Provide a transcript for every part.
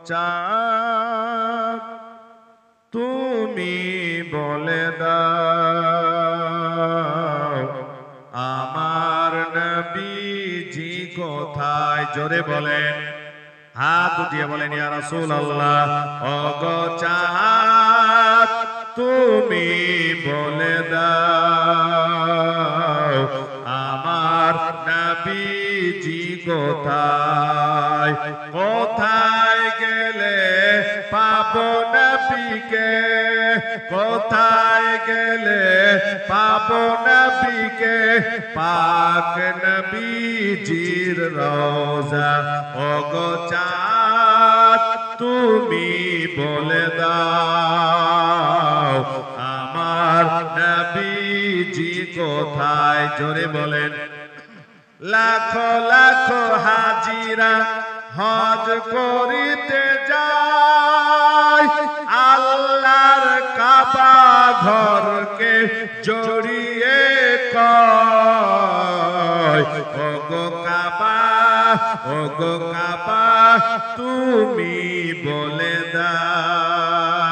চাঁদ তুমি বলে দাও আমার নবীজি কোথায়? জোরে বলেন, হাত উঠিয়ে বলেন ইয়া রাসূলুল্লাহ। ওগো চাঁদ তুমি বলে দাও আমার নবীজি কোথায়? কোথায় গেলে পাবো নবীকে? কোথায় গেলে পাবো নবীকে? পাক নবীজির রওজা। ওগো চাঁদ তুমি বলে দাও আমার নবীজি কোথায়? জোরে বলেন। লাখো লাখো হাজিরা হজ করিতে যায়, আল্লাহর কাবা ঘরকে জড়িয়ে কয় ওগো কাবা, ওগো কাবা তুমি বলে দাও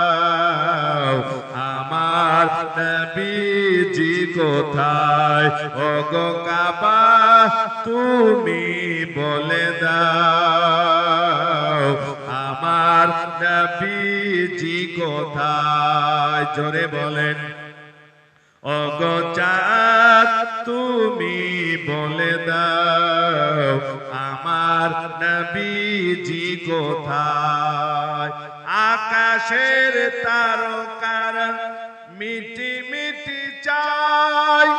আমার নবীজি কোথায়? ওগো কাবা তুমি বলে দাও আমার নবীজি কোথায়? জোরে বলেন। ওগো চাঁদ তুমি বলে দাও আমার নবীজি কোথায়? আকাশের তারকারা মিটি মিটি চাই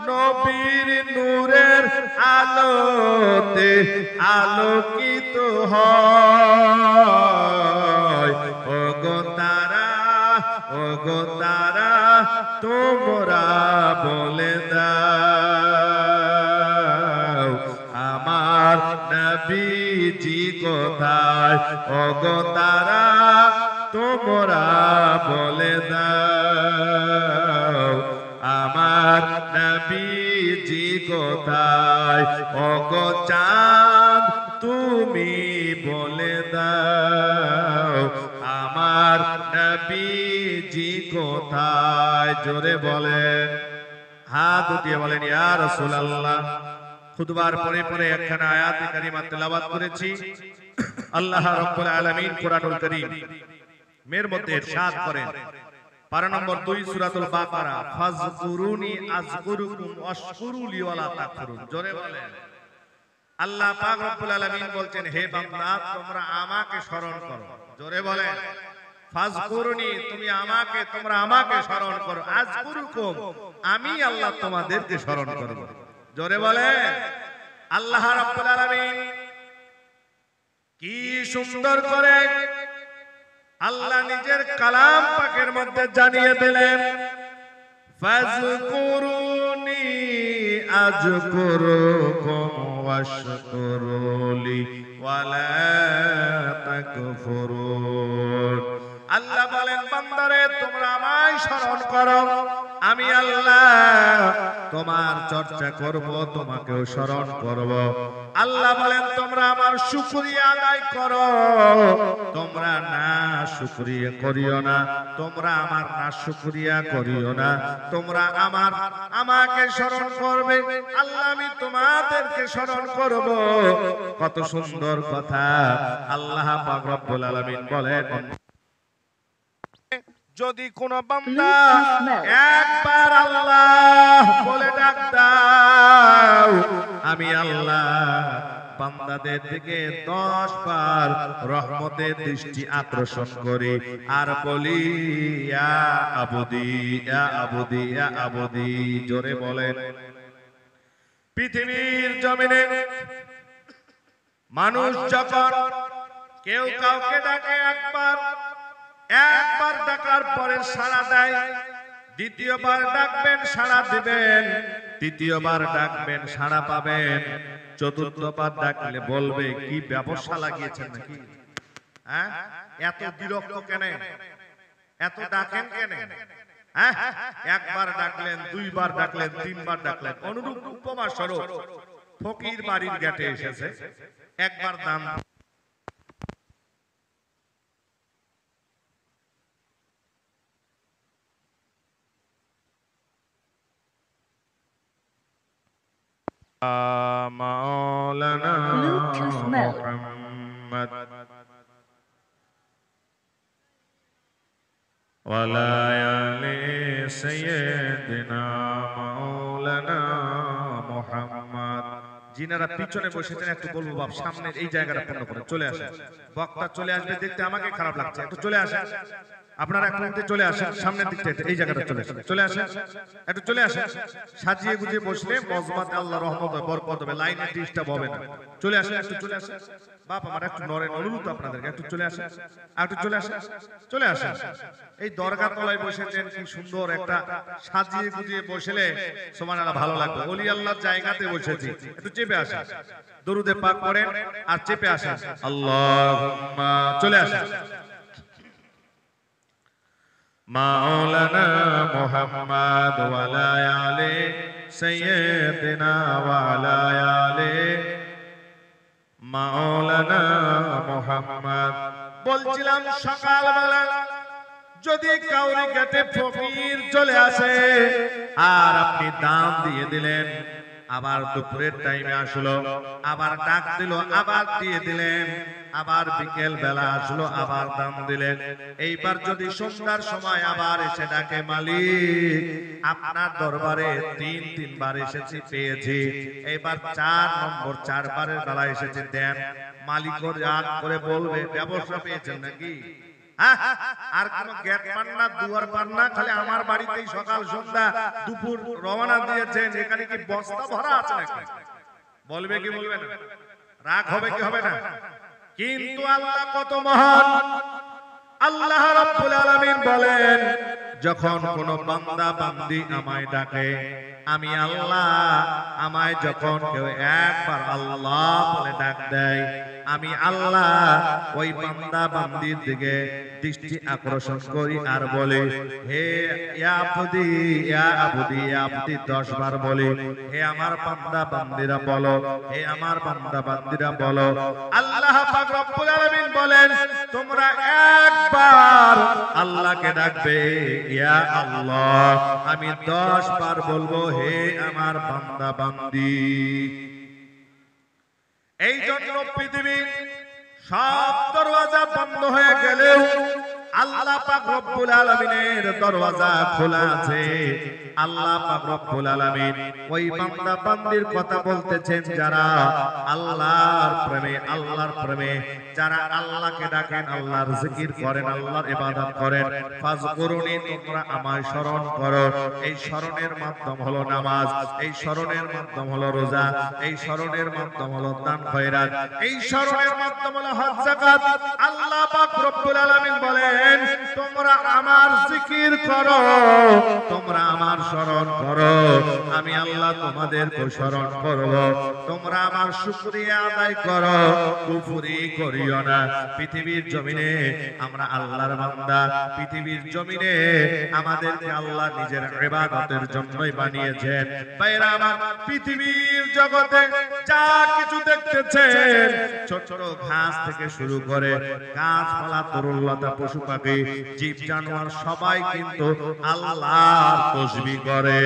নবীর নূরের আলোতে আলোকিত হয়। ওগো তারা, ওগো তারা তোমরা বলে দাও আমার নবীজি কোথায়? ওগো তারা তোমরা বলে দাও আমার নবীজি কোথায়? ওগো চাঁদ তুমি বলে দাও আমার নবীজি কোথায়? জোরে বলেন, হাত উঠিয়ে বলেন ইয়া রাসূলুল্লাহ। খুতবার পরে পরে একখানা আয়াতে কারিমা তেলাওয়াত করেছি। আল্লাহ রাব্বুল আলামিন কুরআনুল কারীম এর মধ্যে ইরশাদ করেন, পারা নম্বর 2 সূরাতুল বাকারা, ফাযকুরুনি আযকুরুকুম ওয়াশকুরুলি ওয়ালা তাকফুরুন। জোরে বলেন। আল্লাহ পাক রব্বুল আলামিন বলছেন, হে বান্দা তোমরা আমাকে স্মরণ করো। জোরে বলেন, ফাযকুরুনি তুমি আমাকে, তোমরা আমাকে স্মরণ করো, আযকুরুকুম আমি আল্লাহ তোমাদেরকে স্মরণ করব। জোরে বলেন। আল্লাহ রাব্বুল আলামিন কি সুন্দর করে আল্লাহ নিজের কালাম পাকের মধ্যে জানিয়ে দিলেন, ফাযকুরুনি আযকুরুকুম ওয়াশকুরুলি ওয়ালা তাকফুরুন। আল্লাহ বলেন, বান্দারে তোমরা আমায় স্মরণ করো, আমি আল্লাহ তোমার চর্চা করব, তোমাকেও স্মরণ করব। আল্লাহ বলেন, তোমরা আমার শুকরিয়া আদায় করো, তোমরা না শুকরিয়া করিও না, তোমরা আমার না শুকরিয়া করিও না, তোমরা আমাকে স্মরণ করবে, আল্লাহ আমি তোমাদেরকে স্মরণ করব। কত সুন্দর কথা আল্লাহ পাক রব্বুল আলামিন বলেন, যদি কোন বান্দা একবার আল্লাহ বলে ডাক দাও, আমি আল্লাহ বান্দাদের দিকে 10 বার রহমতের দৃষ্টি আকর্ষণ করি আর বলি ইয়া আবুদি, ইয়া আবুদি, ইয়া আবুদি। জোরে বলেন। পৃথিবীর জমিনে মানুষ যখন কেউ কাউকে ডাকে, একবার ডাকার পরে সাড়া দেয়, দ্বিতীয়বার ডাকবেন সাড়া দিবেন, তৃতীয়বার ডাকবেন সাড়া পাবেন, চতুর্থবার ডাকলে বলবে কি ব্যবসা লাগিয়েছেন নাকি? হ্যাঁ, এত বিরক্ত কেন? এত ডাকেন কেন? হ্যাঁ, একবার ডাকলেন, দুইবার ডাকলেন, তিনবার ডাকলেন। অনুরূপ উপমা স্বরূপ ফকির বাড়ির গেটে এসেছে, একবার দান مولانا Bluetooth mode. محمد وعلى آل سيدنا مولانا محمد। যিনারা পিছনে বসেছেন একটু বলবো বাপ সামনের এই জায়গাটা পূর্ণ করে চলে আসেন। বক্তা চলে আসবে দেখতে আমাকে খারাপ লাগছে, একটু চলে আসেন। আপনারা এক মুহূর্তে চলে আসেন সামনের দিকটা, এই জায়গাটা চলে আসেন, চলে আসেন, একটু চলে আসেন। সাজিয়ে গুজিয়ে বসলে মজমাতে আল্লাহ রহমত হবে, বরকত হবে, লাইনে ডিস্টার্ব হবে না। চলে আসেন, একটু চলে আসেন বাপ আমার, একটু নরেন অনুরোধ আপনাদেরকে, একটু চলে আসেন, একটু চলে আসেন, চলে আসেন। এই দরগা তলায় বসেছেন, কি সুন্দর একটা সাজিয়ে গুজিয়ে বসলে সুবহানাল্লাহ ভালো লাগবে। ওলি আল্লাহর জায়গাতে বসেছি, একটু চেপে আসেন, দরুদে পাক করেন আর চেপে আসেন। আল্লাহুম্মা চলে আসেন। মাওলানা মুহাম্মদ ওয়া আলা আলি সাইয়্যিদিনা ওয়া আলা আলি মাওলানা মুহাম্মদ। বলছিলাম সকালবেলা যদি কাউরি গেটে ফকির চলে আসে আর আপনি দাম দিয়ে দিলেন, আবার দুপুরের টাইমে আসলো আবার ডাক দিল আবার দিয়ে দিলেন, আবার বিকেল বেলা আসলো আবার দাম দিলেন, এইবার যদি সন্ধ্যার সময় আবার এসে ডাকে মালিক আপনার দরবারে তিনবার এসেছি পেয়েছি, এইবার 4 নম্বর 4 বারের বেলা এসেছি দেন, মালিক রাগ করে বলবে ব্যবসা পেয়েছেন নাকি? আর কোন গেট পান না, দুয়ার পান না, খালি আমার বাড়িতেই সকাল সন্ধ্যা দুপুর রওনা দিয়েছেন, এখানে কি বস্তা ভরা আছে নাকি? বলবে কি বলবে না? রাগ হবে কি হবে না? কিন্তু আল্লাহ কত মহান। আল্লাহ রাব্বুল আলামিন বলেন যখন কোন বান্দা বান্দি আমায় ডাকে, আমি আল্লাহ, আমায় যখন কেউ একবার আল্লাহ বলে ডাক দেয়, আমি আল্লাহ ওই বান্দা বান্দির দিকে দৃষ্টি আকর্ষণ করি আর বলি হে ইয়া আবদি ইয়া আবদি ইয়া আবদি 10 বার বলি, হে আমার বান্দা বান্দিরা বলো, হে আমার বান্দা বান্দিরা বলো। আল্লাহ পাক রব্বুল আলামিন বলেন তোমরা একবার আল্লাহকে ডাকবে ইয়া আল্লাহ, আমি 10 বার বলবো হে আমার বান্দা বান্দি। এই জন্য পৃথিবীর সব দরওয়াজা বন্ধ হয়ে গেলেও আল্লাহ পাক রব্বুল আলামিনের দরওয়াজা খোলা আছে। আল্লাহ পাক রব্বুল আলামিন ওই বান্দা বান্দির কথা বলতেছেন যারা আল্লাহর প্রেমে যারা আল্লাহকে ডাকেন, আল্লাহর জিকির করেন, আল্লাহর ইবাদত করেন। ফাজকুরুনি তোমরা আমায় স্মরণ করো। এই স্মরণের মাধ্যম হলো নামাজ, এই স্মরণের মাধ্যম হলো রোজা, এই স্মরণের মাধ্যম হলো দান খয়রাত, এই স্মরণের মাধ্যম হলো হজ যাকাত। আল্লাহ পাক রব্বুল আলামিন বলেন তোমরা আমার জিকির করো, তোমরা আমার স্মরণ করো, আমি আল্লাহ তোমাদেরকে স্মরণ করব। তোমরা আমার শুকরিয়া আদায় করো, কুফরি করিও না। পৃথিবীর জমিনে আমরা আল্লাহর বান্দা, পৃথিবীর জমিনে আমাদেরকে আল্লাহ নিজের ইবাদতের জন্যই বানিয়েছেন। ভাইরা আমার, পৃথিবীর জগতে যা কিছু দেখতেছেন, ছোট ছোট ঘাস থেকে শুরু করে গাছপালা, তরুলতা, পশু পাখি, জীব জানোয়ার সবাই কিন্তু আল্লাহর তাসবিহ করে।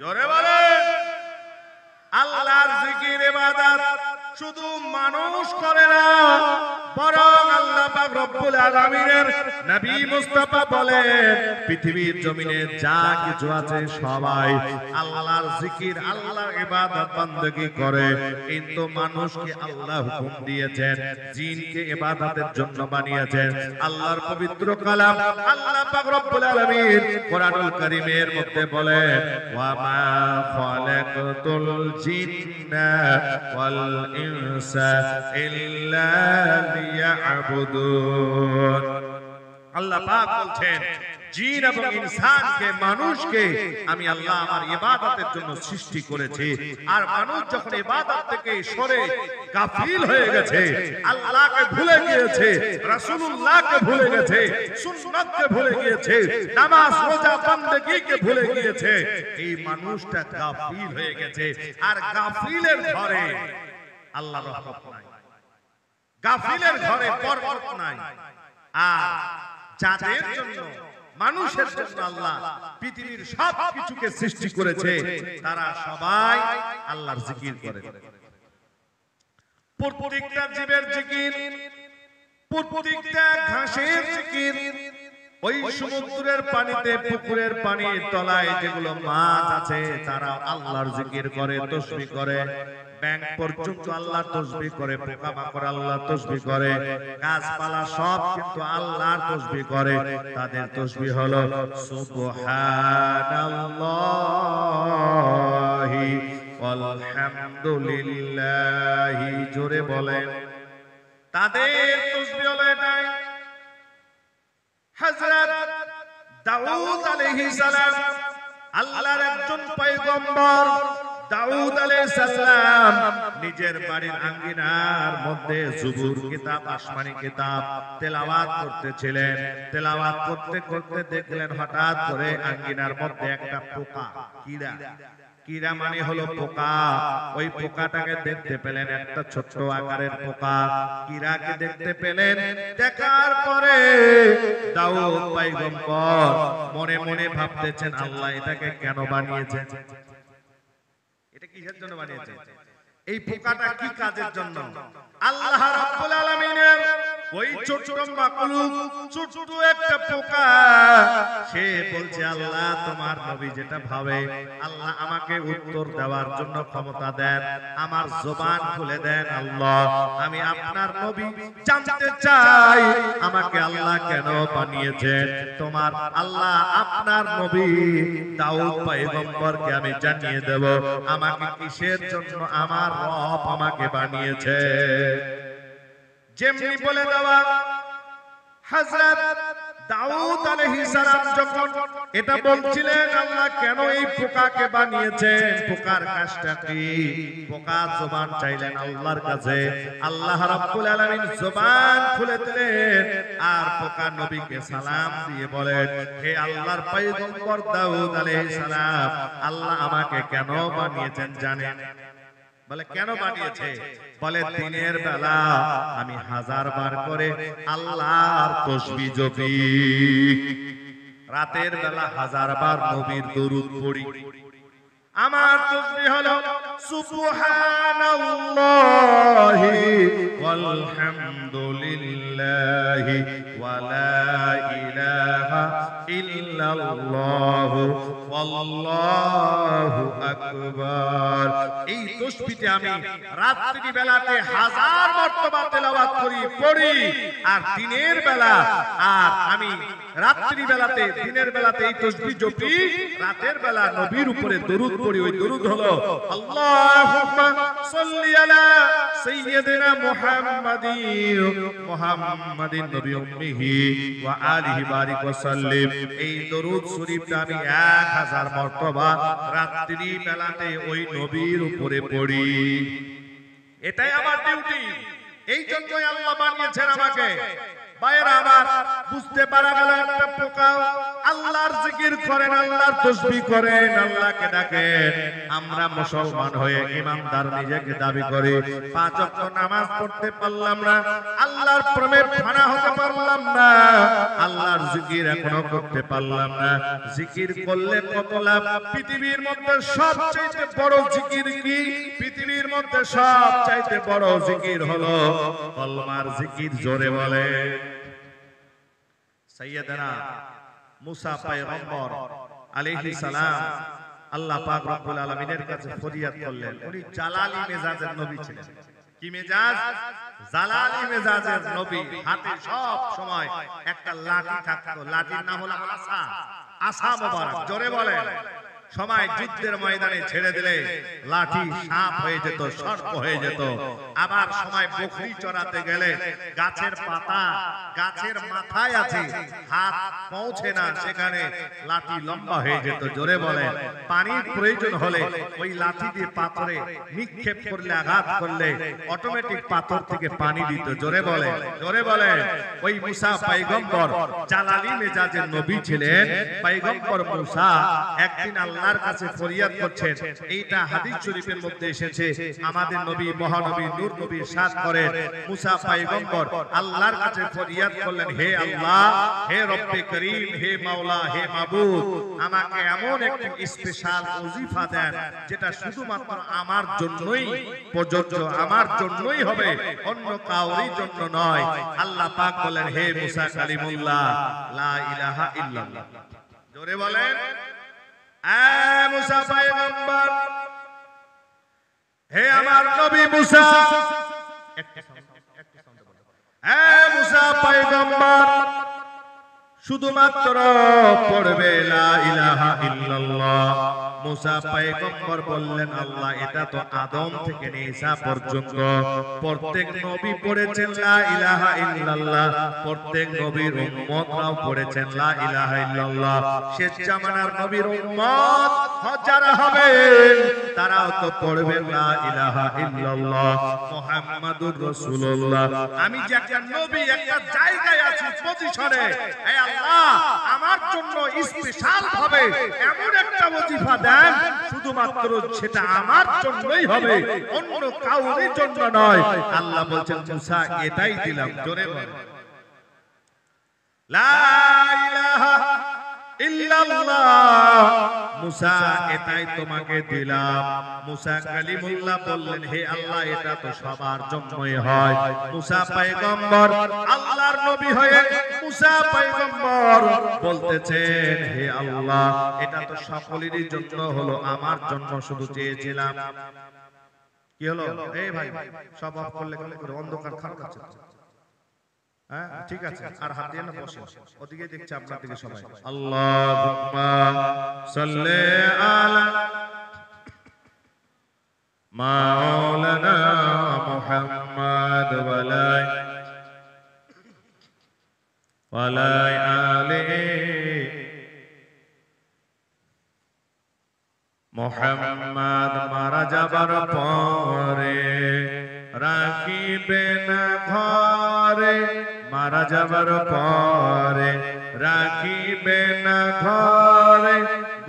জোরে বলেন আল্লাহর জিকির ইবাদত শুধু মানুষ করে না, বরং আল্লাহ পাক রব্বুল আলামিনের নবী মুস্তাফা বলেন পৃথিবীর জমিনে যা কিছু আছে সবাই আল্লাহর জিকির, আল্লাহর ইবাদত বান্দেগী করে। কিন্তু মানুষকে আল্লাহ হুকুম দিয়েছেন, জিনকে ইবাদতের জন্য বানিয়েছেন। আল্লাহর পবিত্র কালাম আল্লাহ পাক রব্বুল আলামিন কোরআনুল কারীমের মধ্যে বলেন ওয়া মা খালাকাতুল জিন্না ওয়াল ইনসা ইল্লা লিয়াবুদুন। আল্লাহ পাক বলছেন জিন এবং ইনসানকে, মানুষকে আমি আল্লাহ আমার ইবাদতের জন্য সৃষ্টি করেছি। আর মানুষ যখন ইবাদত থেকে সরে গাফিল হয়ে গেছে, আল্লাহকে ভুলে গিয়েছে, রাসূলুল্লাহকে ভুলে গেছে, সুন্নাতকে ভুলে গিয়েছে, নামাজ রোজা বন্দেগীকে ভুলে গিয়েছে, এই মানুষটা গাফিল হয়ে গেছে। আর গাফিলের ঘরে আল্লাহর রহমত নাই, গাফিলের ঘরে বরকত নাই। আর যাদের জন্য মানুষের জন্য আল্লাহ পৃথিবীর সব কিছুকে সৃষ্টি করেছে, তারা সবাই আল্লাহর জিকির করে। প্রত্যেকটা জীবের জিকির, প্রত্যেকটা ঘাসের জিকির, ওই সমুদ্রের পানিতে, পুকুরের পানির তলায় যেগুলো মাছ আছে তারা আল্লাহর জিকির করে, তাসবিহ করে। ব্যাঙ পর্যন্ত আল্লাহর তাসবিহ করে, পোকামাকড় আল্লাহর তাসবিহ করে, গাছপালা সব কিন্তু আল্লাহর তাসবিহ করে। তাদের তাসবিহ হলো সুবহানাল্লাহি ওয়ালহামদুলিল্লাহি। জোরে বলেন, তাদের তাসবিহ হলো এটাই। হযরত দাউদ আলাইহিস সালাম, আল্লাহর একজন পয়গম্বর দাউদ আলাইহিস সালাম নিজের বাড়ির আঙ্গিনার মধ্যে জুবুর কিতাব, আসমানি কিতাব তেলাওয়াত করতেছিলেন। তেলাওয়াত করতে করতে দেখলেন হঠাৎ করে আঙ্গিনার মধ্যে একটা পোকা, কীড়া, কীড়া মানে হলো পোকা, ওই পোকাটাকে দেখতে পেলেন, একটা ছোট্ট আকারের পোকা। কীড়াকে দেখতে পেলেন, দেখার পরে দাউদ পয়গম্বর মনে মনে ভাবতেছেন, আল্লাহ এটাকে কেন বানিয়েছেন? এটা কিসের জন্য বানিয়েছেন? এই পোকাটা কি কাজের জন্য? আল্লাহ রাব্বুল আলামিনের ওই ছোট মাকলুক, ছোট একটা পোকা, সে বলছে আল্লাহ তোমার নবী যেটা ভাবে, আল্লাহ আমাকে উত্তর দেওয়ার জন্য ক্ষমতা দেন, আমার জবান খুলে দেন। আল্লাহ আমি আপনার নবী, জানতে চাই আমাকে আল্লাহ কেন বানিয়েছেন। তোমার আল্লাহ আপনার নবী দাউদ পয়গম্বরকে আমি জানিয়ে দেব আমাকে কিসের জন্য আমার রব আমাকে বানিয়েছে। যেমনি বলে দেওয়া, হযরত দাউদ আলাইহিস সালাম যখন এটা বলছিলেন আল্লাহ কেন এই পোকাকে বানিয়েছেন, পোকার কাজটা কি, পোকা জবান চাইলেন আল্লাহর কাছে। আল্লাহ রাব্বুল আলামিন জবান খুলে দিলেন, আর পোকা নবীকে সালাম দিয়ে বলেন, হে আল্লাহর পয়গম্বর দাউদ আলাইহিস সালাম, আল্লাহ আমাকে কেন বানিয়েছেন জানেন? বলে কেন বানিয়েছে? বলে দিনের বেলা আমি 1000 বার করে আল্লাহর তাসবিহ জপি, রাতের বেলা 1000 বার নবীর দরুদ পড়ি। আমার তাসবিহ হলো সুবহানাল্লাহি ওয়ালহামদুলিল্লাহি ওয়া লা ইলাহা ইল্লাল্লাহু আল্লাহু আকবার। এই তাসবিহটি আমি রাত্রি বেলাতে 1000 মর্তবা তেলাওয়াত করি, পড়ি, আর দিনের বেলা, আর আমি রাত্রি বেলাতে, দিনের বেলাতে এই তাসবিহ জপি, রাতের বেলা নবীর উপরে দরুদ পড়ি। ওই দরুদ হলো আল্লাহুম্মা সাল্লি আলা সাইয়্যিদিনা মুহাম্মাদিন নবী উম্মিহি ওয়া আলিহি বারিক ওয়া সাল্লিম। এই দরুদ শরীফটা আমি 1000 মর্তবা রাত্রি বেলাতে ওই নবীর উপরে পড়ি। এটাই আমার ডিউটি, এই জন্যই আল্লাহ বানিয়েছেন আমাকে। ভাইরা আমার, বুঝতে পারা গেল একটা পোকা আল্লাহর জিকির করেন, আল্লাহর তাসবিহ করেন, আল্লাহকে ডাকেন। আমরা মুসলমান হয়ে ইমানদার নিজেকে দাবি করি, 5 ওয়াক্ত নামাজ পড়তে পারলাম না, আল্লাহর প্রেমে ফানা হতে পারলাম না, আল্লাহর জিকির এখনো করতে পারলাম না। জিকির করলে কত লাভ? পৃথিবীর মধ্যে সবচেয়ে বড় জিকির কি? পৃথিবীর মধ্যে সবচেয়ে বড় জিকির হলো কলমার জিকির। জোরে বলে। সাইয়্যিদানা মুসা পয়গম্বর আলাইহিস সালাম আল্লাহ পাক রব্বুল আলামিনের কাছে ফরিয়াদ করলেন। উনি জালালি মেজাজের নবী ছিলেন। কি মেজাজ? জালালি মেজাজের নবী। হাতে সব সময় একটা লাঠি থাকতো, লাঠির নাম হলো আসা, আসা মোবারক। জোরে বলেন। সময় যুদ্ধের ময়দানে ছেড়ে দিলে লাঠি সাপ হয়ে যেত, সর্প হয়ে যেত। আবার সময় বকরি চড়াতে গেলে গাছের পাতা, গাছের মাথায় আছে, হাত পৌঁছে না, সেখানে লাঠি লম্বা হয়ে যেত। জোরে বলেন। পানির প্রয়োজন হলে ওই লাঠি দিয়ে পাথরে নিক্ষেপ করলে, আঘাত করলে অটোমেটিক পাথর থেকে পানি দিত। জোরে বলেন, জোরে বলেন। ওই মুসা পয়গম্বর জালালি মেজাজের নবী ছিলেন। পয়গম্বর মুসা একদিন আল্লাহ আল্লাহর কাছে ফরিয়াদ করছেন। এইটা হাদিস শরীফের মধ্যে এসেছে। আমাদের নবী মহানবী নূর নবী ইরশাদ করেন, মুসা পয়গম্বর আল্লাহর কাছে ফরিয়াদ করলেন, হে আল্লাহ, হে রব্বে করিম, হে মাওলা, হে মাবুদ, আমাকে এমন একটি স্পেশাল ওজিফা দেন যেটা শুধুমাত্র আমার জন্যই প্রযোজ্য, আমার জন্যই হবে, অন্য কাউরির জন্য নয়। আল্লাহ পাক বলেন, হে মুসা কালিমুল্লাহ, লা ইলাহা ইল্লাল্লাহ। জোরে বলেন, এ মুসা পয়গম্বর, হে আমার নবী মুসা, হে মুসা পয়গম্বর, শুধুমাত্র পড়বে লা ইলাহা ইল্লাল্লাহ। মুসা পয়গম্বর বললেন, আল্লাহ, এটা তো আদম থেকে নিয়ে ঈসা পর্যন্ত প্রত্যেক নবী পড়েছেন লা ইলাহা ইল্লাল্লাহ, প্রত্যেক নবীর উম্মতরাও পড়েছেন লা ইলাহা ইল্লাল্লাহ। শেষ জামানার নবীর উম্মত যারা হবে তারাও তো পড়বেন লা ইলাহা ইল্লাল্লাহ মুহাম্মাদুর রাসূলুল্লাহ। আমি যে একটা নবী একটা জায়গায় আছি, পজিশনে, হে আল্লাহ, আমার জন্য স্পেশাল ভাবে এমন একটা ওজিফা দেন শুধুমাত্র সেটা আমার জন্যই হবে, অন্য কাউরির জন্য নয়। আল্লাহ বলছেন, মুসা, এটাই দিলাম। জোরে বলেন, লা ইলাহা ইল্লাল্লাহ। মুসা, এটাই তোমাকে দিলাম। মুসা কালিমুল্লাহ বললেন, হে আল্লাহ, এটা তো সবার জন্যই হয়। মুসা পয়গম্বর আল্লাহর নবী হয়ে মুসা পয়গম্বর বলতেছেন, হে আল্লাহ, এটা তো সকলেরই জন্য হলো, আমার জন্য শুধু চেয়েছিলাম। কি হলো? এই ভাই, সব অফ করলে করে অন্ধকার খারাপ আছে। হ্যাঁ, ঠিক আছে, আর হাত দিয়ে না বসে, ওদিকে দেখছে আপনার দিকে সবাই। আল্লাহুম্মা সাল্লি আলা মাওলানা মুহাম্মাদ ওয়া আলা আলিহি মুহাম্মাদ। মারা যাবার পরে রাখিবে না ঘরে, মারা যাবার পরে রাখিবে না ঘরে,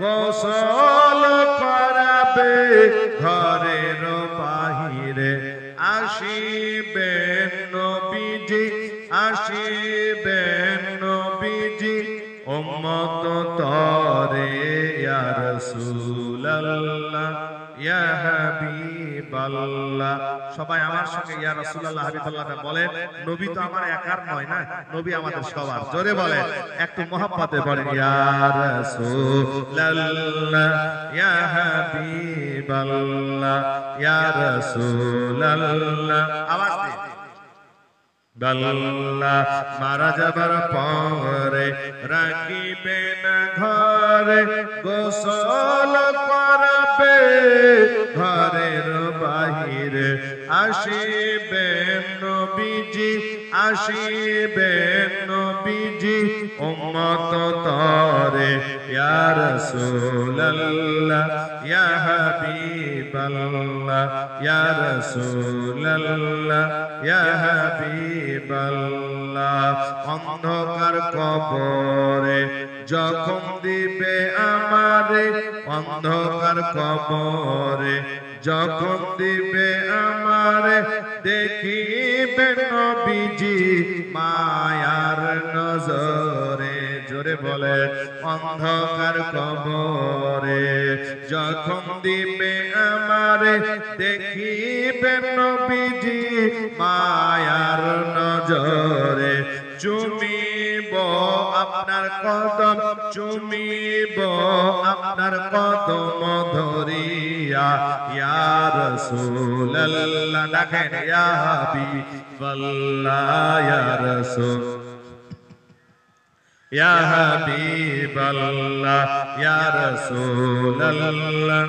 গোসল করাবে ঘরের বাহিরে। আসিবেন নবীজি, আসিবেন নবীজি, উম্মত তরে ইয়া রাসূলুল্লাহ ইয়া হাবিবাল্লাহ। সবাই আমার সঙ্গে ইয়া রাসূলুল্লাহ হাবিবাল্লাহটা বলেন। নবী তো আমার একার নয় না, নবী আমাদের সবার। জোরে বলেন, একটু মহব্বতে বলেন, ইয়া রাসূলুল্লাহ ইয়া হাবিবাল্লাহ ইয়া রাসূলুল্লাহ। আওয়াজ দিন, আল্লাহ। মারা যাবার পরে রাখিবে না ঘরে, গোসল করাবে ঘরের বাহিরে। আসিবেন নবীজি, আসিবেন নবীজি, উম্মত তরে ইয়া রাসূলুল্লাহ ইয়া হাবিবাল্লাহ ইয়া রাসূলুল্লাহ ইয়া হাবিবাল্লাহ। অন্ধকার কবরে যখন দিবে আমারে, অন্ধকার কবরে যখন দিবে আমারে, দেখিবে নবীজি মায়ার নজরে। জোরে বলে, অন্ধকার কবরে যখন দিবে আমারে, দেখিবে নবীজি মায়ার নজরে। চুমিব আপনার কদম, চুমিব আপনার কদম ধরিয়া, ইয়া রাসূলুল্লাহ। দেখেন, ইয়া হাবিবাল্লাহ ইয়া রাসূল, ইয়া হাবিবাল্লাহ ইয়া রাসূলুল্লাহ।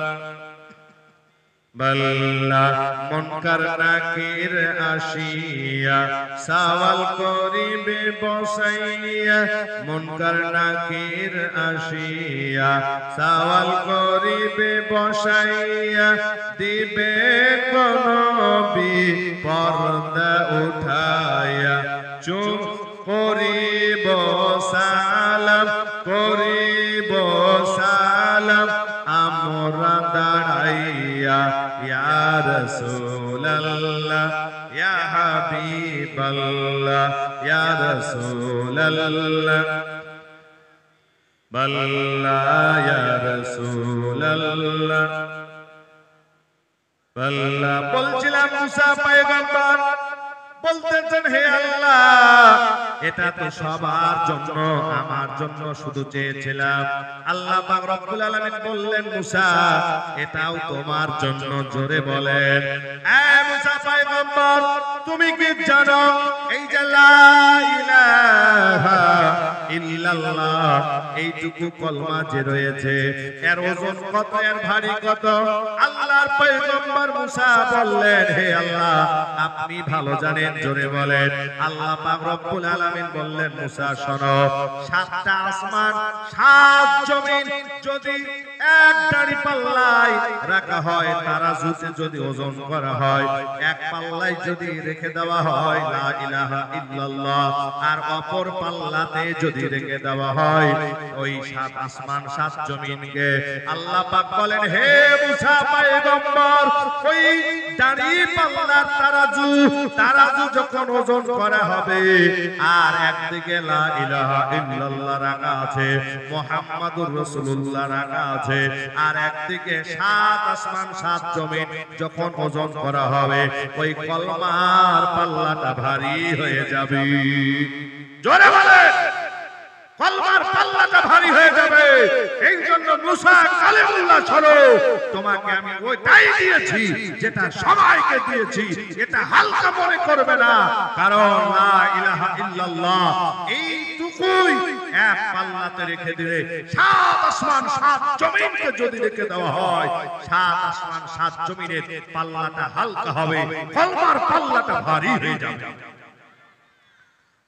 বল্লা মুনকার নাকির আসিয়া সওয়াল করিবে বসাইয়া, মুনকার নাকির আসিয়া সওয়াল করিবে বসাইয়া, দিবে নবী পর্দা উঠায়া। চুপ করিব সালাম, করিব সালাম রাসূলাল্লাহ ইয়া হাবিবাল্লাহ ইয়া রাসূলাল্লাহ বাল্লাহ ইয়া রাসূলাল্লাহ বাল্লাহ। বলছিলাম মুসা পয়গম্বর বলতেছেন হে আল্লাহ এটা তো সবার জন্য, আমার জন্য শুধু চেয়েছিলাম। আল্লাহ পাক রব্বুল আলামিন বললেন মুসা এটাও তোমার জন্য। জোরে বলেন এ মুসা পয়গম্বর তুমি কি জানো এই যে লা ইলাহা ইল্লাল্লাহ এইটুকু কলমা যে রয়েছে এর ওজন কত, এর ভারী কত? আল্লাহর পয়গম্বর মুসা বললেন হে আল্লাহ আপনি ভালো জানেন। জোরে বলেন। আল্লাহ পাক রব্বুল আলামিন বললেন মুসা শোনো, সাতটা আসমান সাত জমিন যদি এক দাঁড়ি পাল্লায় রাখা হয়, তারাজুতে যদি ওজন করা হয়, এক পাল্লায় যদি রেখে দেওয়া হয় লা ইলাহা ইল্লাল্লাহ, আর অপর পাল্লাতে যদি রেখে দেওয়া হয় ওই সাত আসমান সাত জমিনকে, আল্লাহ পাক বলেন হে মুসা পয়গম্বর ওই দাঁড়ি পাল্লার তারাজু যখন ওজন করা হবে আর একদিকে লা ইলাহা ইল্লাল্লাহ রাখা আছে, মুহাম্মাদুর রাসূলুল্লাহ রাখা আছে, আর একদিকে সাত আসমান সাত জমিন যখন ওজন করা হবে ওই কলমার পাল্লাটা ভারী হয়ে যাবে। জোরে বলেন কলমার পাল্লাটা ভারী হয়ে যাবে। এই জন্য মুসা কালিমুল্লাহ শোনো, তোমাকে আমি ওইটাই দিয়েছি যেটা সবাইকে দিয়েছি, এটা হালকা মনে করবে না। কারণ লা ইলাহা ইল্লাল্লাহ এইটুকুই এক পাল্লাতে রেখে দিলে সাত আসমান সাত জমিনকে যদি রেখে দেওয়া হয় সাত আসমান সাত জমিনের পাল্লাটা হালকা হবে, কলমার পাল্লাটা ভারী হয়ে যাবে।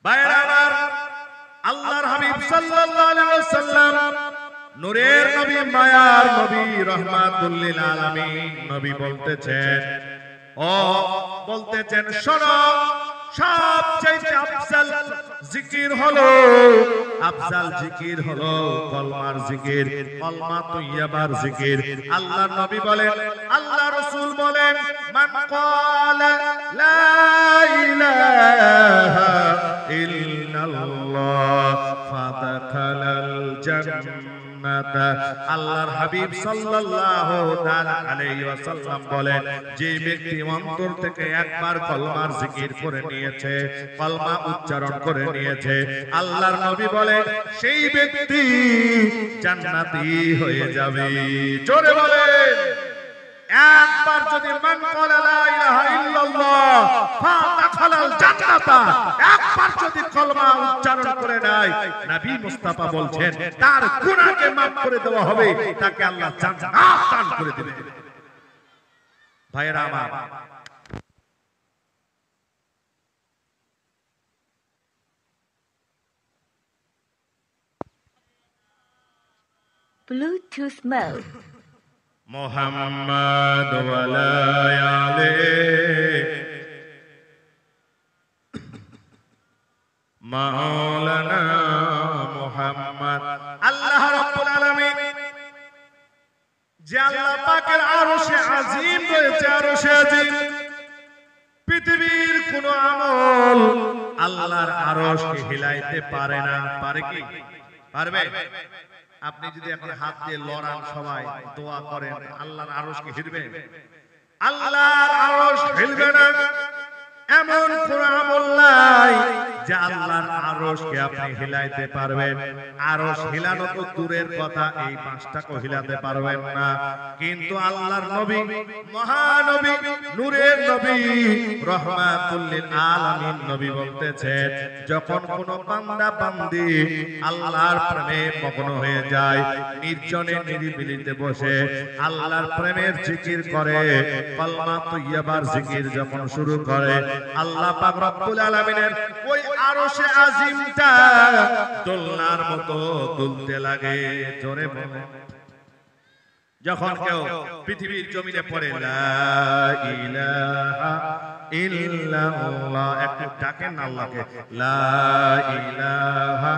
ভাইরা আমার আল্লাহর হাবিব সাল্লাল্লাহু আলাইহি ওয়াসাল্লাম নূরের নবী মায়ার নবী রাহমাতুল লিল আলামিন নবী বলতেছেন শোনো সবচেয়ে আফজাল জিকির হলো কলমার জিকির, কলমা তৈয়্যিবার জিকির। আল্লাহর নবী বলেন, আল্লাহ রাসূল বলেন মান ক্বালা লা ইলাহা ইল্লাল্লাহ ফাদাখালাল জান্নাত। আল্লাহর হাবিব সাল্লাল্লাহু তাআলা আলাইহি ওয়াসাল্লাম বলেন যে ব্যক্তি অন্তর থেকে একবার কলমার জিকির করে নিয়েছে, কলমা উচ্চারণ করে নিয়েছে, আল্লাহর নবী বলেন সেই ব্যক্তি জান্নাতি হয়ে যাবে। জোরে বলেন একবার যদি মান ক্বালা লা ইলাহা ইল্লাল্লাহ ফাদাখালাল জান্নাত, একবার যদি কলমা উচ্চারণ করে নেয় নবী মুস্তাফা বলছেন তার গুনাহকে maaf করে দেওয়া হবে, তাকে আল্লাহ জান্নাত দান করে দেবে। ভাইরা আমার Bluetooth mode. মুহাম্মদ ওয়ালা আলে মাওলানা মুহাম্মদ। আল্লাহ রাব্বুল আলামিন যে আল্লাহ পাকের আরশে আজিম রয়েছে, আরশে আজিম পৃথিবীর কোন আমল আল্লাহর আরশকে হিলাইতে পারে না। পারে কি? পারবে? আপনি যদি এখন হাত দিয়ে লড়ান, সবাই দোয়া করেন, আল্লাহর আরশকে হিলবে? আল্লাহর আরশ হিলবে না এমন কোন আমল নাই যে আল্লাহর আরশকে আপনি হিলাইতে পারবেন। আরশ হিলানো তো দূরের কথা, এই পাঁচটাকে হিলাতে পারবেন না। কিন্তু আল্লাহর নবী, মহানবী, নূরের নবী, রাহমাতুল লিল আলামিন নবী বলতেছেন যখন কোন বান্দা বান্দি আল্লাহর প্রেমে মগ্ন হয়ে যায়, নির্জনে নিরিবিলিতে বসে আল্লাহর প্রেমের জিকির করে, কলমা তৈয়্যিবার জিকির যখন শুরু করে, আল্লাহ পাক রব্বুল আলামিনের ওই আরশে আজিমটা দোলনার মতো দুলতে লাগে। জোরে বলে যখন কেউ পৃথিবীর জমিনে পড়ে লা ইলাহা ইল্লাল্লাহ, একটু ডাকেন আল্লাহকে, লা ইলাহা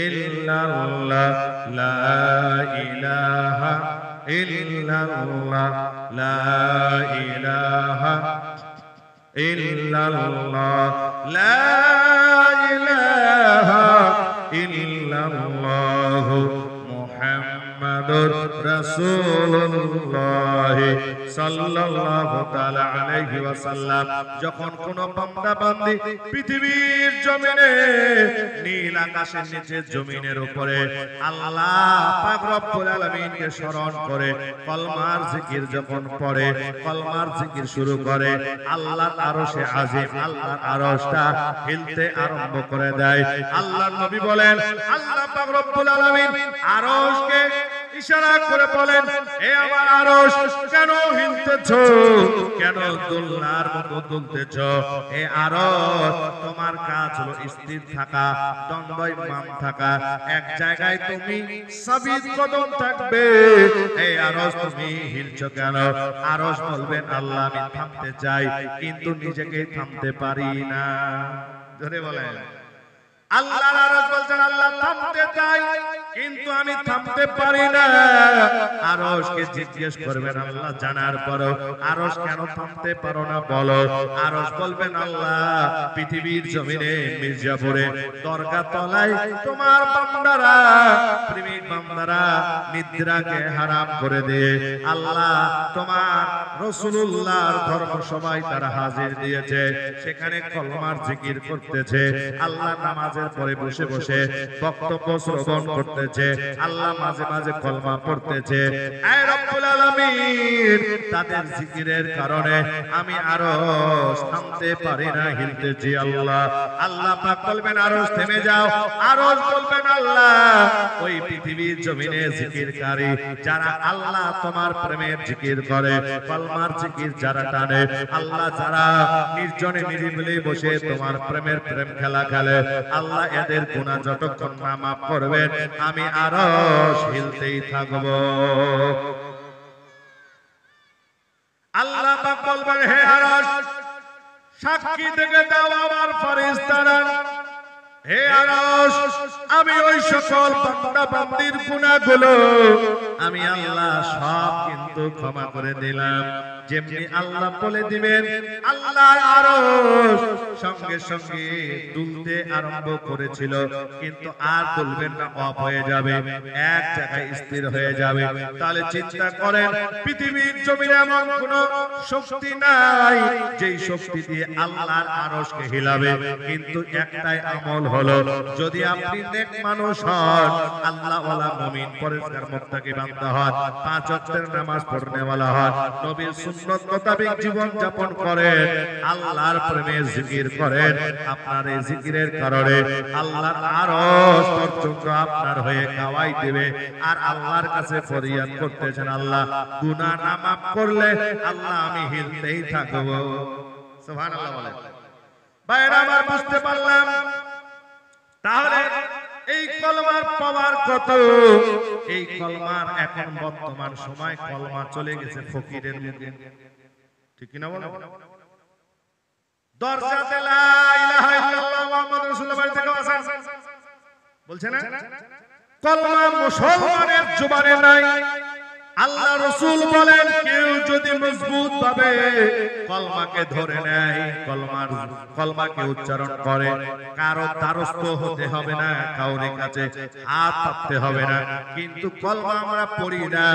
ইল্লাল্লাহ, লা ইলাহা ইল্লাল্লাহ, লা ইলাহা ইল্লাল্লাহ লা ইলাহা ইল্লাল্লাহ মুহাম্মাদুর রাসূলুল্লাহ সাল্লাল্লাহু তাআলা আলাইহি ওয়াসাল্লাম যখন কোন বান্দা বান্দি পৃথিবীর জমিনে নীল আকাশের নিচে জমিনের উপরে আল্লাহ পাক রব্বুল আলামিনকে স্মরণ করে কলমার জিকির যখন পড়ে কলমার জিকির শুরু করে আল্লাহর আরশে আজিম আল্লাহর আরশটা হিলতে আরম্ভ করে দেয় আল্লাহর নবী বলেন আল্লাহ পাক রব্বুল আলামিন আরশকে ইশারা করে বলেন হে আমার আরশ কেন হিলতেছো কেন দোলনার মতো দুলতেছ হে আরশ তোমার কাজ হলো স্থির থাকা দণ্ডায়মান থাকা এক জায়গায় তুমি সাবিত কদম থাকবে হে আরশ তুমি হিলছো কেন আরশ বলবেন আল্লাহ আমি থামতে চাই কিন্তু নিজেকে থামতে পারি না জোরে বলেন আল্লাহর আরশ বলছেন আল্লাহ থামতে চাই কিন্তু আমি থামতে পারি না আরশকে জিজ্ঞেস করবেন আল্লাহ জানার পরও আরশ কেন থামতে পারো না বলো আরশ বলবেন আল্লাহ পৃথিবীর জমিনে মির্জাপুরে দরগা তলায় তোমার বান্দারা প্রেমিক বান্দারা নিদ্রাকে হারাম করে দিয়ে আল্লাহ তোমার রাসূলুল্লাহর ধর্ম সবাই তারা হাজির দিয়েছে সেখানে কলমার জিকির করতেছে আল্লাহ নামাজের পরে বসে বসে বক্তব্য শ্রবণ করতে আল্লাহ মাঝে মাঝে কলমা পড়তেছে হে রব্বুল আলামিন তাদের জিকিরের কারণে আমি আরশ থামতে পারি না হিলতেছি আল্লাহ আল্লাহ পাক বলবেন আরশ থেমে যাও আরশ বলবেন আল্লাহ ওই পৃথিবীর জমিনে জিকিরকারী যারা আল্লাহ তোমার প্রেমের জিকির করে কলমার জিকির যারা টানে আল্লাহ যারা নির্জনে নিরিবিলি বসে তোমার প্রেমের প্রেম খেলা খেলে আল্লাহ এদের গুনাহ যতক্ষণ না মাফ করবেন আমি আরশ হিলতেই থাকব আল্লাহ পাক বলবেন হে আরশ সাক্ষী থেকে দাও আমার ফেরেশতারা হে আরশ আমি ওই সকল বান্দা বান্দির গুনাহগুলো আমি আল্লাহ সব কিন্তু ক্ষমা করে দিলাম যেমনি আল্লাহ বলে দিবেন আল্লাহ আরশ সঙ্গে সঙ্গে দুলতে আরম্ভ করেছিল কিন্তু আর দুলবেন না অফ হয়ে যাবে এক জায়গায় স্থির হয়ে যাবে তাহলে চিন্তা করেন পৃথিবীর জমিনে এমন কোন শক্তি নাই যেই শক্তি দিয়ে আল্লাহর আরশকে হিলাবে কিন্তু একটাই আমল হলো যদি আপনি নেক মানুষ হন আল্লাহ ওয়ালা মুমিন পরেজগার মুত্তাকি বান্দা হন পাঁচ ওয়াক্তের নামাজ পড়নেওয়ালা হন নবীর সুন্নাত মোতাবেক জীবন যাপন করেন আল্লাহর প্রেমে জিকির করেন আপনার এই জিকিরের কারণে আল্লাহর আরশ পর্যন্ত আপনার হয়ে গাওয়াই দিবে আর আল্লাহর কাছে ফরিয়াদ করতেছেন আল্লাহ গুনাহ না মাফ করলে আল্লাহ আমি হিলতেই থাকব সুবহানাল্লাহ বলেন ভাইরা আমার বুঝতে পারলাম তাহলে এই কলমার পাওয়ার কত এই কলমার এখন বর্তমান সময় কলমা চলে গেছে ফকিরের মুখে ঠিক কি না বলো দরজাতে লা ইলাহা ইল্লাল্লাহ মুহাম্মাদুর রাসূলুল্লাহ বাড়ি থেকে আসেন বলছে না কলমা মুসলমানের জবানে নাই আল্লাহ রাসূল বলেন কেউ যদি মজবুত ভাবে কলমাকে ধরে নেয় কলমাকে উচ্চারণ করে কারো দ্বারস্থ হতে হবে না কাউরে কাছে হাত পাততে হবে না কিন্তু কলমা আমরা পড়ি না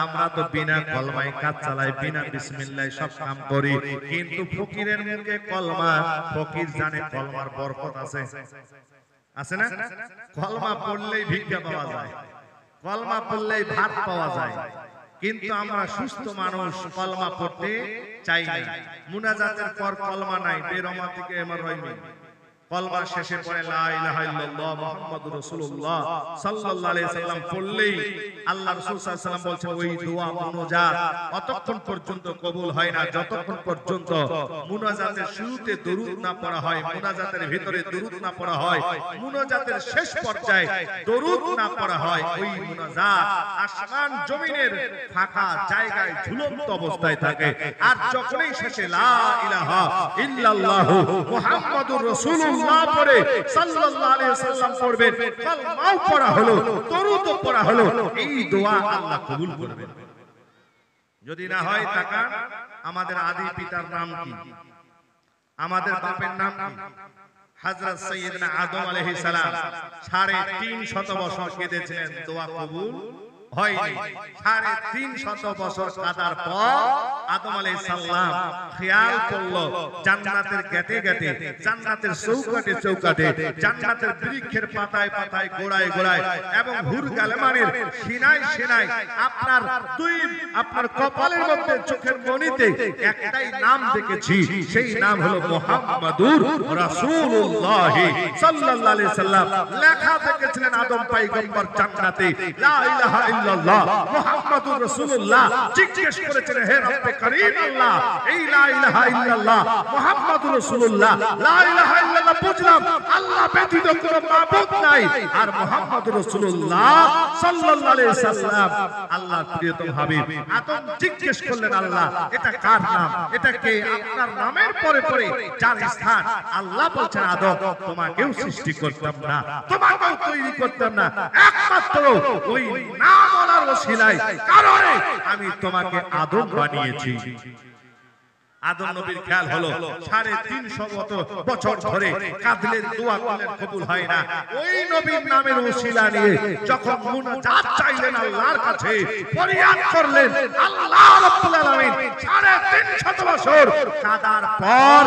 আমরা তো বিনা কলমায় কাজ চালাই বিনা বিসমিল্লাহ সব কাম করি কিন্তু ফকিরের মুখে কলমা ফকির জানে কলমার বরকত আছে আছে না কলমা পড়লেই ভিক্ষা পাওয়া যায় কলমা পড়লেই ভাত পাওয়া যায় কিন্তু আমরা সুস্থ মানুষ কলমা পড়তে চাই না মুনাজাতের পর কলমা নাই বেরমা থেকে আমার হয়নি কলমা শেষে পড়ে লা ইলাহা ইল্লাল্লাহ মুহাম্মাদুর রাসূলুল্লাহ সাল্লাল্লাহু আলাইহি সাল্লাম পড়লেই আল্লাহ রাসূল সাল্লাল্লাহু আলাইহি সাল্লাম বলছেন ওই দোয়া মুনাজাত অতক্ষণ পর্যন্ত কবুল হয় না যতক্ষণ পর্যন্ত মুনাজাতের শুরুতে দরুদ না পড়া হয় মুনাজাতের ভিতরে দরুদ না পড়া হয় মুনাজাতের শেষ পর্যায়ে দরুদ না পড়া হয় ওই মুনাজাত আসমান জমিনের ফাঁকা জায়গায় ঝুলন্ত অবস্থায় থাকে আর যখনই শেষে লা ইলাহা ইল্লাল্লাহ মুহাম্মাদুর রাসূলুল্লাহ পড়ে সাল্লাল্লাহু আলাইহি ওয়াসাল্লাম পড়বেন কলমাও পড়া হলো দরুদও পড়া হলো এই দোয়া আল্লাহ কবুল করবেন যদি না হয় তাকান, আমাদের আদি পিতার নাম কি? আমাদের বাপের নাম কি? হযরত সাইয়েদনা আদম আলাইহিস সালাম 350 বছর কেঁদেছিলেন, দোয়া কবুল হয়নি। 350 বছর কাঁদার পর আদম আলাইহিস সালাম খেয়াল করলো জান্নাতের গেটে গেটে, জান্নাতের চৌকাটে চৌকাটে, জান্নাতের বৃক্ষের পাতায় পাতায়, গোড়ায় গোড়ায় এবং হুর গালমানের সিনায় সিনায় আপনার কপালের মধ্যে, চোখের মনিতে একটাই নাম দেখেছি, সেই নাম হলো মুহাম্মাদুর রাসূলুল্লাহ সাল্লাল্লাহু আলাইহি সাল্লাম। লেখা দেখেছিলেন আদম পয়গম্বর জান্নাতে, লা ইলাহা ইল্লাল্লাহ মুহাম্মাদুর রাসূলুল্লাহ। জিজ্ঞেস করেছিলেন, হে রব্বে করিম আল্লাহ, এই লা ইলাহা ইল্লাল্লাহ মুহাম্মাদুর রাসূলুল্লাহ, লা ইলাহা ইল্লাল্লাহ বুঝলাম আল্লাহ ব্যতীত কোনো মাবুদ নাই, আর মুহাম্মাদুর রাসূলুল্লাহ সাল্লাল্লাহু আলাইহি সাল্লাম আল্লাহর প্রিয়তম হাবিব। আদম জিজ্ঞেস করলেন, আল্লাহ এটা কার নাম? এটা কে? আপনার নামের পরে পরে যার স্থান। আল্লাহ বলছেন, আদম তোমাকেও সৃষ্টি করতাম না, তোমাকেও তৈরি করতাম না, একমাত্র ওই নাম ওলার ওসিলায় কারণে আমি তোমাকে আদম বানিয়েছি। আদম নবীর খেয়াল হলো 350 বছর ধরে কাঁদলেন, দোয়া করলেন, কবুল হয় না। ওই নবীর নামের ওসিলা নিয়ে যখন মুনাজাত চাইলেন আল্লাহর কাছে, ফরিয়াদ করলেন, আল্লাহ রাব্বুল আলামিন 350 বছর কাঁদার পর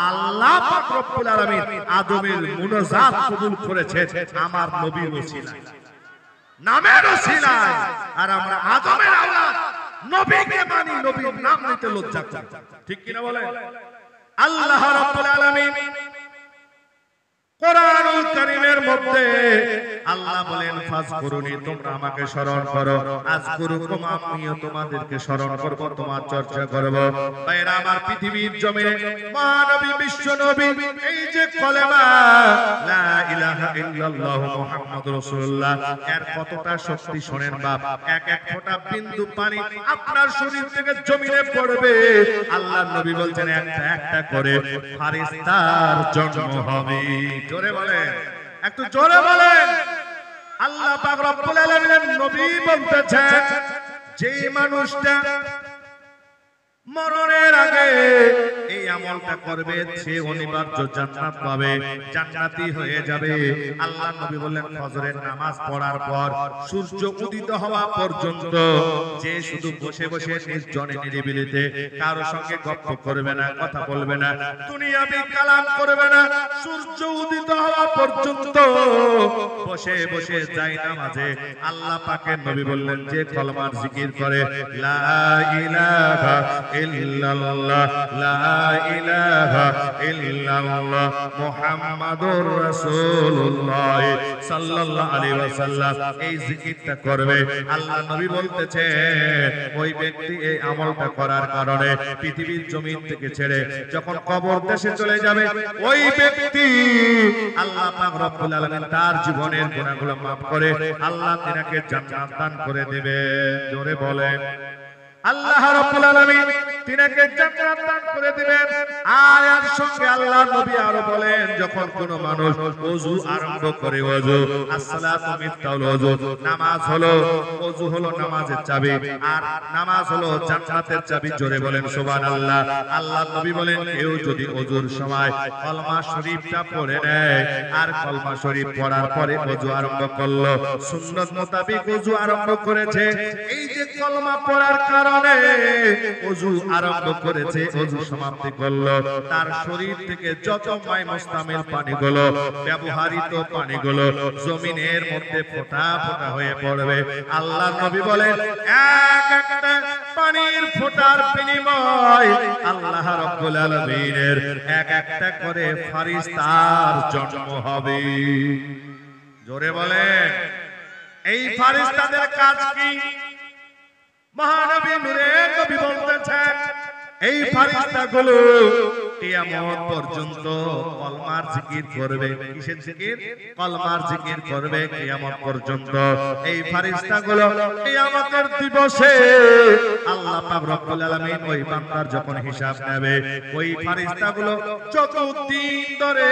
আল্লাহ পাক রব্বুল আলামিন আদমের মুনাজাত কবুল করেছেন আমার নবীর ওসিলায়, নামের ওসিলায়। আর আমরা আদমের আওলাদ, নবীকে মানি, নবীর নাম নিতে লজ্জা করি, ঠিক কিনা বলেন? আল্লাহ রাব্বুল আলামিন কোরআনুল কারীমের মধ্যে আল্লাহ বলেন, ফাজকুরুনি, তোমরা আমাকে স্মরণ করো, আযকুরুকুম, আমিও তোমাদেরকে স্মরণ করব, তোমার চর্চা করব। ভাইরা আমার, পৃথিবীর জমিনে মহানবী, বিশ্ব নবী, এই যে কলেমা লা ইলাহা ইল্লাল্লাহ মুহাম্মাদুর রাসূলুল্লাহ, এর কতটা শক্তি শোনেন বাপ। এক এক ফোঁটা বিন্দু পানি আপনার শরীর থেকে জমিনে পড়বে, আল্লাহর নবী বলছেন একটা একটা করে ফেরেশতার জন্ম হবে। জোরে বলেন, একটু জোরে বলেন। আল্লাহ পাক রব্বুল আলামিনের নবী বলতেছেন, যে মানুষটা মরণের আগে এই আমলটা করবে, সে অনিবার্য জান্নাত পাবে, জান্নাতি হয়ে যাবে। আল্লাহ নবী বললেন, ফজরের নামাজ পড়ার পর সূর্য উদিত হওয়া পর্যন্ত যে শুধু বসে বসে নির্জনে নিরিবিলিতে কারো সঙ্গে গপ্প করবে না, কথা বলবে না, দুনিয়াবি কালাম করবে না, সূর্য উদিত হওয়া পর্যন্ত বসে বসে যায় নামাজে, আল্লাহ পাকের নবী বললেন, যে কলমার জিকির করে, লা ইলাহা ইল্লাল্লাহ, লা ইলাহা ইল্লাল্লাহ মুহাম্মাদুর রাসূলুল্লাহ সাল্লাল্লাহু আলাইহি ওয়াসাল্লাম, এই জিকিরটা করবে। আল্লাহ নবী বলতেছে, ওই ব্যক্তি এই আমলটা করার কারণে পৃথিবীর জমিন থেকে ছেড়ে যখন কবর দেশে চলে যাবে, ওই ব্যক্তি আল্লাহ পাক রব্বুল আলামিন তার জীবনের গুনাহগুলো maaf করে আল্লাহ তিনাকে জান্নাত দান করে দেবে। জোরে বলেন, আল্লাহ রাব্বুল আলামিন তিনাকে জান্নাত দান করে দিবেন। আর এর সঙ্গে আল্লাহ নবী আরো বলেন, যখন কোন মানুষ ওযু আরম্ভ করে, ওযু আসসালাতু মিফতাহুল ওযু, নামাজ হলো, ওযু হলো নামাজের চাবি, আর নামাজ হলো জান্নাতের চাবি। জোরে বলেন সুবহানাল্লাহ। আল্লাহ নবী বলেন, কেউ যদি ওযুর সময় কলমা শরীফটা পড়ে নেয়, আর কলমা শরীফ পড়ার পরে ওযু আরম্ভ করলো, সুন্নাত মোতাবেক ওযু আরম্ভ করেছে, এই যে কলমা পড়ার কারণে ওযু আরম্ভ করেছে, ওযু সমাপ্তি করলো, তার শরীর থেকে যত মাই মুস্তামিল পানিগুলো, ব্যবহৃত পানিগুলো জমিনের মধ্যে ফোঁটা ফোঁটা হয়ে পড়বে। আল্লাহ নবী বলেন, এক একটা পানির ফোঁটার বিনিময় আল্লাহ রাব্বুল আলামিনের এক একটা করে ফেরেশতার জন্ম হবে। জোরে বলেন, এই ফেরেশতাদের কাজ কি? মহানবী নূরে নবী বলতেছেন, এই ফেরেশতাগুলো কিয়ামত পর্যন্ত কলমার জিকির করবে। কিসের জিকির? কলমার জিকির করবে কিয়ামত পর্যন্ত। এই ফেরেশতাগুলো কিয়ামতের দিবসে আল্লাহ পাক রব্বুল আলামিন ওই বান্দার যখন হিসাব নেবে, ওই ফেরেশতাগুলো যতদিন ধরে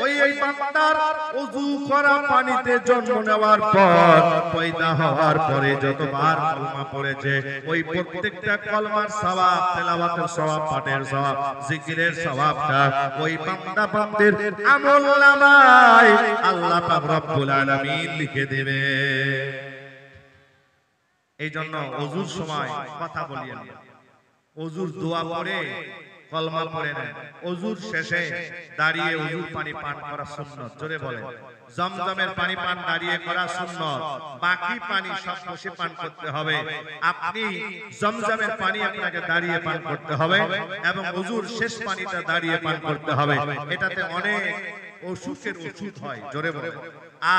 ওই বান্দার ওযু করা পানিতে জন্ম নেওয়ার পর পয়দা হওয়ার পরে যতবার কলমা পড়েছে, ওই প্রত্যেকটা কলমার সওয়াব, তেলাওয়াতের সওয়াব, পাঠের সওয়াব, জিকিরের সওয়াবটা ওই বান্দা বান্দির আমলনামায় আল্লাহ পাক রব্বুল আলামিন লিখে দেবে। এই জন্য ওযুর সময় কথা বলিয়েন, ওযুর দোয়া পড়ে কলমা পড়ে নেন। ওযুর শেষে দাঁড়িয়ে ওযুর পানি পান করা সুন্নাত। জোরে বলেন। জমজমের পানি পান দাঁড়িয়ে করা সুন্নাত, বাকি পানি সব বসে পান করতে হবে। আপনি জমজমের পানি আপনাকে দাঁড়িয়ে পান করতে হবে এবং ওযুর শেষ পানিটা দাঁড়িয়ে পান করতে হবে। এটাতে অনেক অসুখের ওষুধ হয়। জোরে বলেন।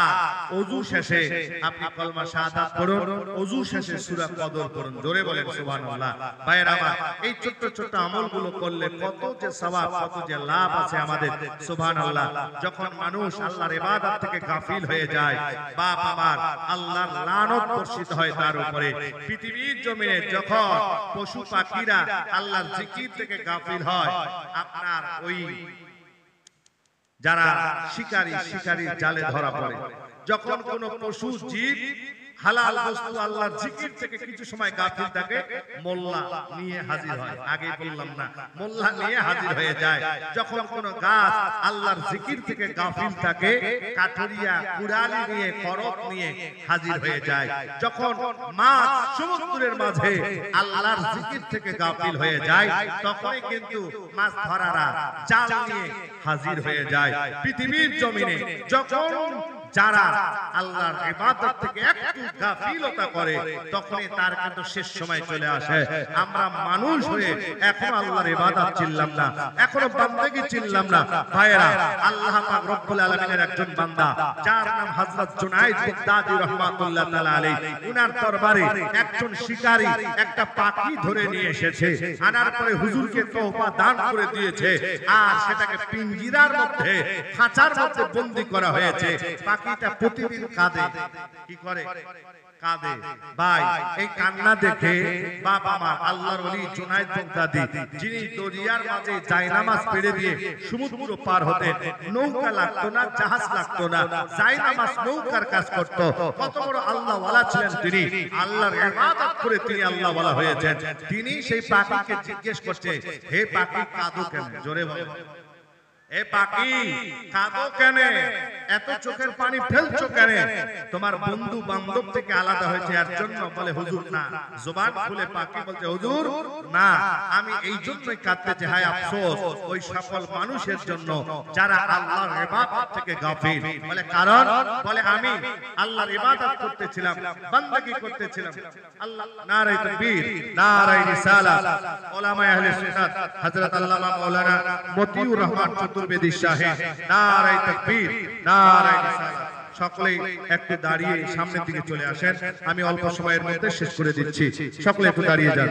আর ওযু শেষে আপনি কলমা শাহাদাত পড়ুন, ওযু শেষে সূরা কদর পড়ুন। জোরে বলেন সুবহানাল্লাহ। ভাইরা আমার, এই ছোট ছোট আমলগুলো করলে কত যে সওয়াব, কত যে লাভ আছে আমাদের। সুবহানাল্লাহ। যখন মানুষ আল্লাহর ইবাদত থেকে গাফিল হয়ে যায়, বাপ আমার আল্লাহর লানত বর্ষিত হয় তার উপরে। পৃথিবীর জমিনে যখন পশু পাখিরা আল্লাহর জিকির থেকে গাফিল হয়, আপনার ওই যারা শিকারীর জালে ধরা পড়ে, যখন কোন পশু জীব হালাল বস্তু আল্লাহর জিকির থেকে কিছু সময় গাফিল থাকে, মোল্লা নিয়ে হাজির হয়। আগে বললাম না, মোল্লা নিয়ে হাজির হয়ে যায়। যখন কোন গাছ আল্লাহর জিকির থেকে গাফিল থাকে, কাঠুরিয়া কুড়ালি নিয়ে, করক নিয়ে হাজির হয়ে যায়। যখন মাছ সমুদ্রের মাঝে আল্লাহর জিকির থেকে গাফিল হয়ে যায়, তখনই কিন্তু মাছ ধরারা জাল নিয়ে হাজির হয়ে যায়। পৃথিবীর জমিনে যখন যারা আল্লাহর ইবাদত থেকে একটু গাফিলতা করে, তখনই তার কিন্তু শেষ সময় চলে আসে। আমরা মানুষ হয়ে এখনো আল্লাহর ইবাদত চিনলাম না, এখনো বান্দাগি চিনলাম না। ভাইরা, আল্লাহ পাক রব্বুল আলামিনের একজন বান্দা যার নাম হযরত জুনায়েদ বাগদাদী রাহমাতুল্লাহ তাআলা আলাইহি, উনার দরবারে একজন শিকারী একটা পাখি ধরে নিয়ে এসেছে। আনার পরে হুজুরকে তোহফা দান করে দিয়েছে, আর সেটাকে পিঞ্জিরার মধ্যে, খাঁচার মধ্যে বন্দী করা হয়েছে। পাখিটা প্রতিদিন কাঁদে। কি করে? কাঁদে। ভাই, এই কান্না দেখে বাপ আমার আল্লাহর ওলি জুনায়েদ বাগদাদী, যিনি দরিয়ার মাঝে জায়নামাজ পেড়ে দিয়ে সমুদ্র পার হতেন, নৌকা লাগতো না, জাহাজ লাগতো না, জায়নামাজ নৌকার কাজ করত। কত বড় আল্লাহ ওয়ালা ছিলেন তিনি। আল্লাহর ইবাদত করে তিনি আল্লাহ ওয়ালা হয়েছেন। তিনি সেই পাখিকে জিজ্ঞেস করছে, হে পাখি, কাঁদো কেন? জোরে বলো। এ পাখি, কাঁদো কেন? এত চোখের পানি ফেলছো কেন? তোমার বন্ধু বান্ধব থেকে আলাদা হয়েছে এর জন্য? বলে হুজুর না। জবান খুলে পাখি বলছে, হুজুর না, আমি এই জন্যই কাঁদতেছি, হায় আফসোস ওই সকল মানুষের জন্য যারা আল্লাহর ইবাদত থেকে গাফিল। বলে কারণ? বলে আমি আল্লাহর ইবাদত করতেছিলাম, বান্দাগি করতেছিলাম। আল্লাহ নারায়ে তাকবীর, নারায়ে রিসালাত। উলামায়ে আহলে সুন্নাত হযরত আল্লামা মাওলানা মতিউর রহমান চতুর্বেদী সাহেব, নারায়ে তাকবীর, নারায়ে রিসালাত। সকলেই একটু দাঁড়িয়ে সামনের দিকে চলে আসেন। আমি অল্প সময়ের মধ্যে শেষ করে দিচ্ছি। সকলে একটু দাঁড়িয়ে যান।